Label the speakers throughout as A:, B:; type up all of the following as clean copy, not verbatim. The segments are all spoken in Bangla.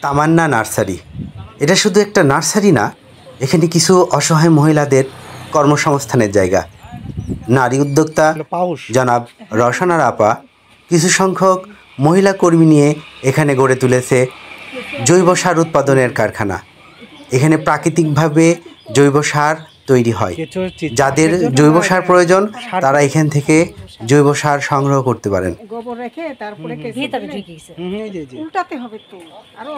A: তামান্না নার্সারি। এটা শুধু একটা নার্সারি না, এখানে কিছু অসহায় মহিলাদের কর্মসংস্থানের জায়গা। নারী উদ্যোক্তা জনাব রওশনার আপা কিছু সংখ্যক মহিলা কর্মী নিয়ে এখানে গড়ে তুলেছে জৈব সার উৎপাদনের কারখানা। এখানে প্রাকৃতিকভাবে জৈব সার তৈরি হয়। যাদের জৈব সার প্রয়োজন তারা এখান থেকে জৈব সার সংগ্রহ করতে পারেন।
B: গোবর রেখে তারপরে উল্টাতে হবে তো আরো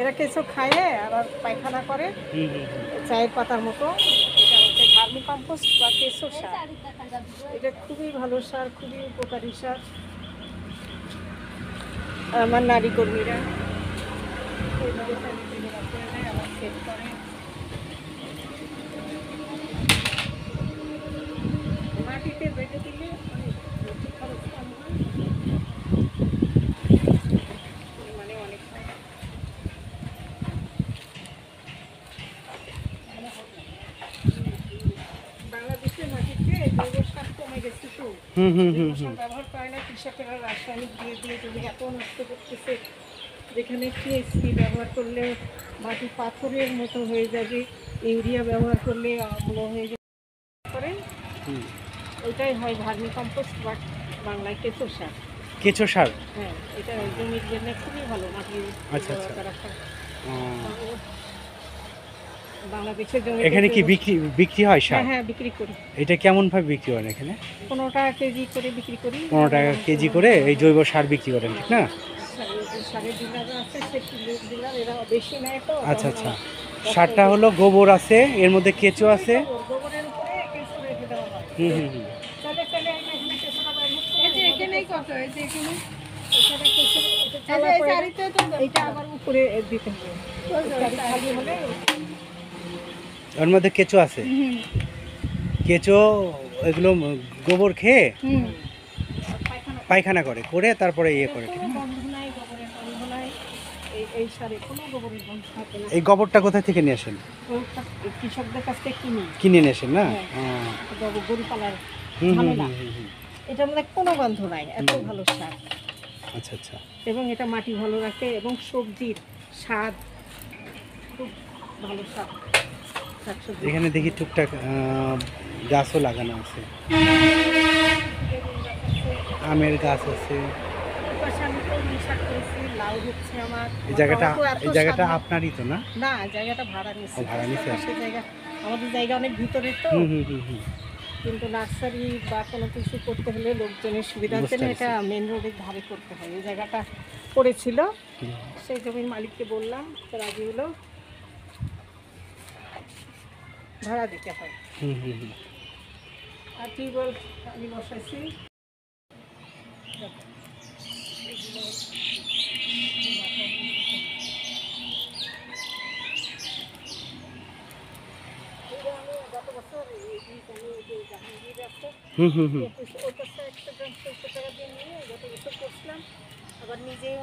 B: এরা কেঁচো খায় আর পায়খানা করে চায়ের পাতার মতো। এটা হচ্ছে ভার্মি কম্পোস্ট বা কেঁচো সার। এটা খুবই ভালো সার, খুবই উপকারী সার। আমার নারী কর্মীরা আবার সেট করে। মাটিতে বেঁধে দিলে অনেক খরচ কম হয়, মানে অনেক বাংলাদেশের মাটিতে জৈব সার কমে গেছে তো, ব্যবহার করে না কৃষকেরা, রাসায়নিক দিয়ে দিয়ে জমি এত নষ্ট করতেছে। যেখানে টিএসপি ব্যবহার করলে মাটি পাথরের মতো হয়ে যাবে, ইউরিয়া ব্যবহার করলে অম্ল হয়ে যাবে। ওইটাই হয় ভার্মি কম্পোস্ট বা বাংলায় কেঁচো সার।
C: কেঁচো সার,
B: হ্যাঁ, এটা জমির জন্য খুবই ভালো। মাটি বাংলাদেশের জমি।
C: এখানে কি বিক্রি হয় সার?
B: হ্যাঁ, বিক্রি করি।
C: এটা কেমন ভাবে বিক্রি করেন এখানে?
B: 15 টাকা কেজি করে বিক্রি করি।
C: 15 টাকা কেজি করে এই জৈব সার বিক্রি করেন, ঠিক না?
B: সারের ডিলার আছে, সে ডিলার এরা বেশি নেয় তো।
C: আচ্ছা আচ্ছা। সারটা হলো গোবর আছে, এর মধ্যে কেঁচো আছে।
B: গোবরের উপরে কেঁচো রেখে দেওয়া হয়। চলে এখানে কেঁচোটা বের হচ্ছে। এই যে এখানেই কত, এই যে এখানে এটা আবার উপরে দিতে হবে। খালি হলে
C: ওর মধ্যে কেঁচো আছে। কেঁচো এগুলো গোবর খেয়ে পায়খানা করে করে তারপরে ইয়ে করে, ঠিক না? এই গোবরটা কোথা থেকে নিয়ে আসেন?
B: কৃষকদের কাছ থেকে
C: কিনে নিয়ে আসেন না?
B: গরু পালার ঝামেলা। এটার মধ্যে কোনো গন্ধ নাই, এত ভালো সার।
C: আচ্ছা আচ্ছা।
B: এবং এটা মাটি ভালো রাখে এবং সবজির স্বাদ খুব ভালো স্বাদ।
C: এখানে দেখি টুকটাক গাছও লাগানো আছে, আমের গাছ আছে। এই জায়গাটা আপনারই তো না?
B: না, জায়গাটা ভাড়া নিয়েছে।
C: ভাড়া নিয়েছে?
B: সেই জায়গা আমাদের জায়গা অনেক ভিতরে তো, কিন্তু নার্সারি বা কোনো কিছু করতে হলে লোকজনের সুবিধার জন্য এটা মেন রোডের ধারে করতে হয়। এই জায়গাটা পড়েছিল, সেই জমির মালিককে বললাম, তো রাজি হলো, ভাড়া দিতে হয়। আর টিউবওয়েল আমি বসাইছি। গত বছর আবার নিজেই